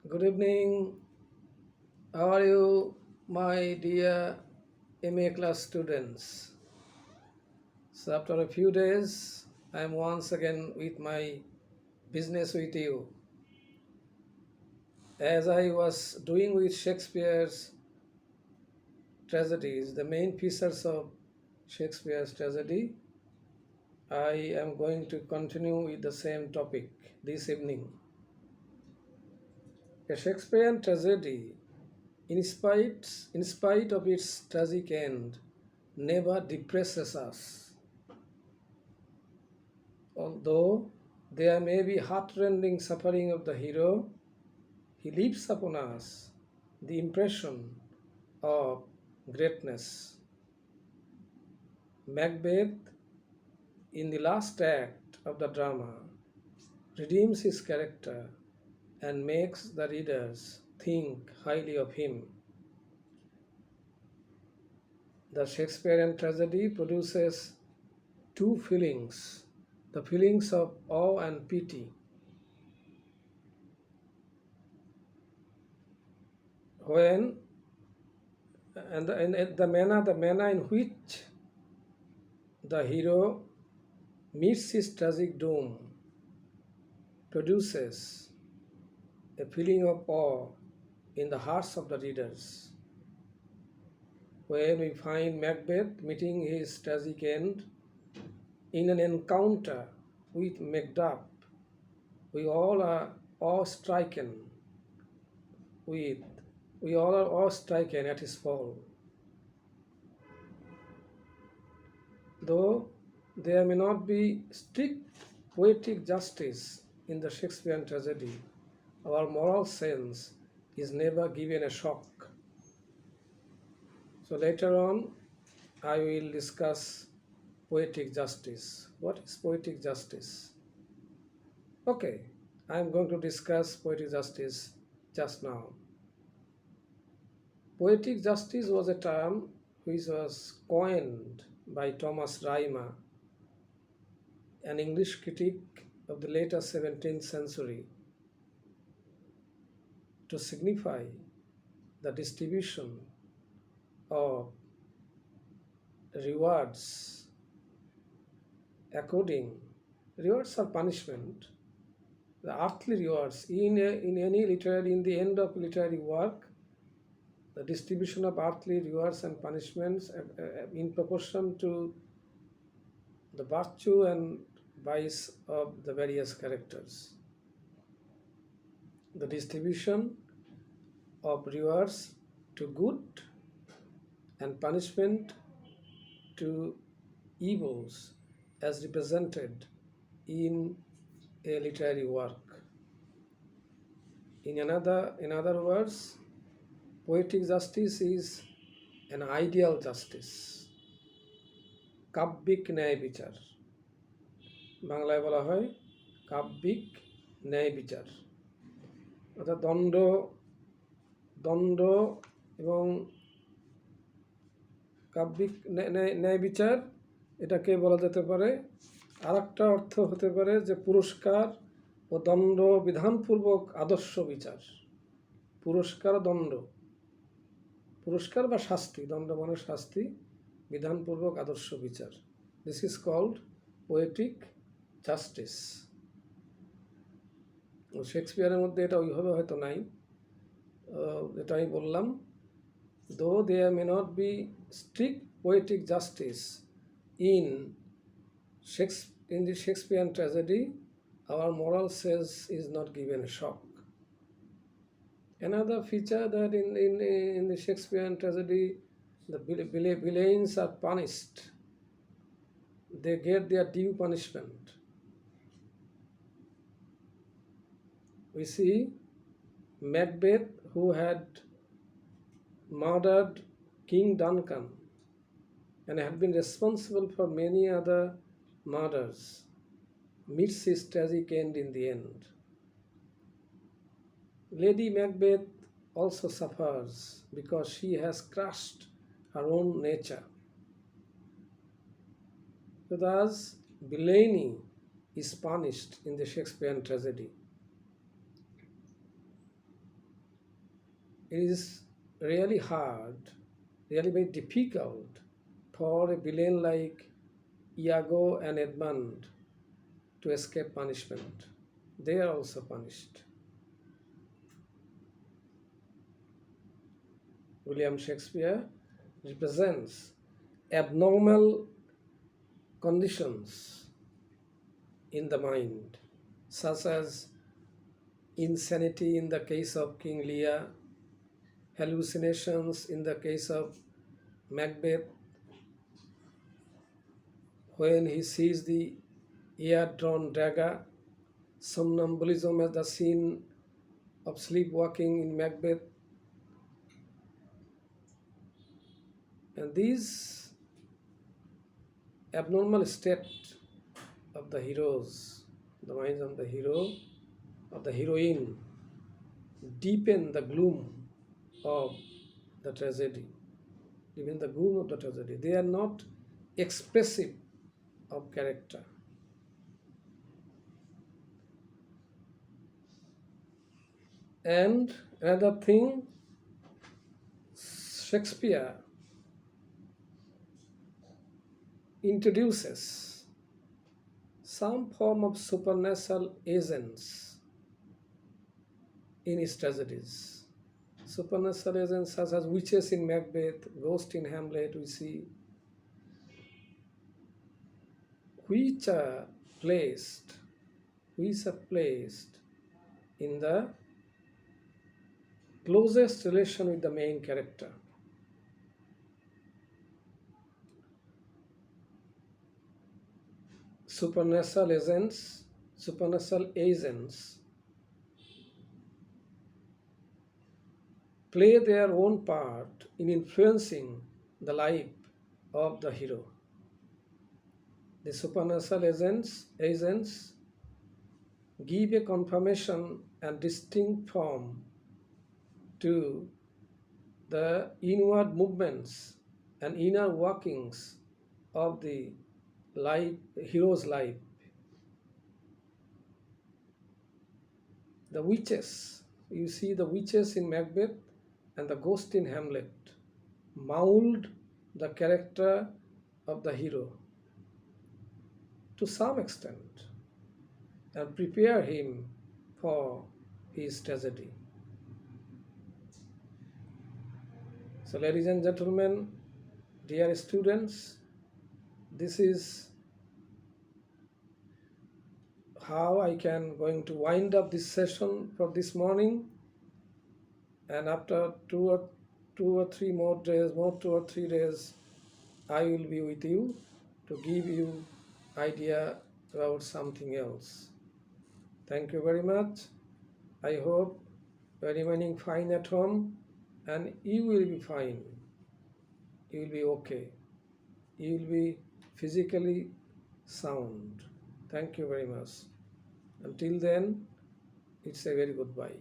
Good evening. How are you, my dear MA class students? So, after a few days, I am once again with my business with you. As I was doing with Shakespeare's tragedies, the main features of Shakespeare's tragedy, I am going to continue with the same topic this evening. A Shakespearean tragedy, in spite of its tragic end, never depresses us. Although there may be heartrending suffering of the hero, he leaves upon us the impression of greatness. Macbeth, in the last act of the drama, redeems his character and makes the readers think highly of him. The Shakespearean tragedy produces two feelings, the feelings of awe and pity. When and the manner in which the hero meets his tragic doom produces a feeling of awe in the hearts of the readers. When we find Macbeth meeting his tragic end in an encounter with Macduff, we all are awe-stricken with we all are awe-stricken at his fall. Though there may not be strict poetic justice in the Shakespearean tragedy, our moral sense is never given a shock. So later on, I will discuss poetic justice. What is poetic justice? Okay, I am going to discuss poetic justice just now. Poetic justice was a term which was coined by Thomas Rhymer, an English critic of the later 17th century, to signify the distribution of rewards according rewards or punishment, the earthly rewards in the end of literary work, the distribution of earthly rewards and punishments in proportion to the virtue and vice of the various characters. The distribution of rewards to good and punishment to evils as represented in a literary work. In other words, poetic justice is an ideal justice, কাব্যিক ন্যায় বিচার। বাংলায় বলা হয় কাব্যিক ন্যায় বিচার, অর্থাৎ দ্বন্দ্ব এবং কাব্যিক ন্যায় বিচার, এটাকে বলা যেতে পারে। আর একটা অর্থ হতে পারে যে পুরস্কার ও দণ্ড বিধানপূর্বক আদর্শ বিচার। পুরস্কার দণ্ড, পুরস্কার বা শাস্তি, দণ্ড মানে শাস্তি, বিধানপূর্বক আদর্শ বিচার। This is called poetic justice. শেক্সপিয়ারের মধ্যে এটা ওইভাবে হয়তো নাই, যেটা আমি বললাম। Though there may not be strict poetic justice in the Shakespearean tragedy, our moral sense is not given a shock. Another feature that in the Shakespearean tragedy, the villains are punished. They get their due punishment. We see Macbeth, who had murdered King Duncan and had been responsible for many other murders, meets his tragic end in the end. Lady Macbeth also suffers because she has crushed her own nature. Thus, villainy is punished in the Shakespearean tragedy. it is really hard, really very difficult for a villain like Iago and Edmund to escape punishment. They are also punished. William Shakespeare represents abnormal conditions in the mind, such as insanity in the case of King Lear, hallucinations in the case of Macbeth, when he sees the ear-drawn dagger, somnambulism as the scene of sleepwalking in Macbeth, and these abnormal state of the heroes, the minds of the hero, of the heroine, deepen the gloom of the tragedy, deepen the gloom of the tragedy. They are not expressive of character. And another thing, Shakespeare introduces some form of supernatural agents in his tragedies. Supernatural agents such as witches in Macbeth, ghost in Hamlet, we see, which are placed, in the closest relation with the main character. Supernatural agents play their own part in influencing the life of the hero. The supernatural agents give a confirmation and distinct form to the inward movements and inner workings of the hero's life. The witches, you see the witches in Macbeth and the ghost in Hamlet mold the character of the hero to some extent and prepare him for his tragedy. So, ladies and gentlemen, dear students, this is how I can going to wind up this session for this morning. And after two or three days, I will be with you to give you idea about something else. Thank you very much. I hope you are remaining fine at home, and you will be fine. You will be okay. You will be physically sound. Thank you very much. Until then, it's a very goodbye.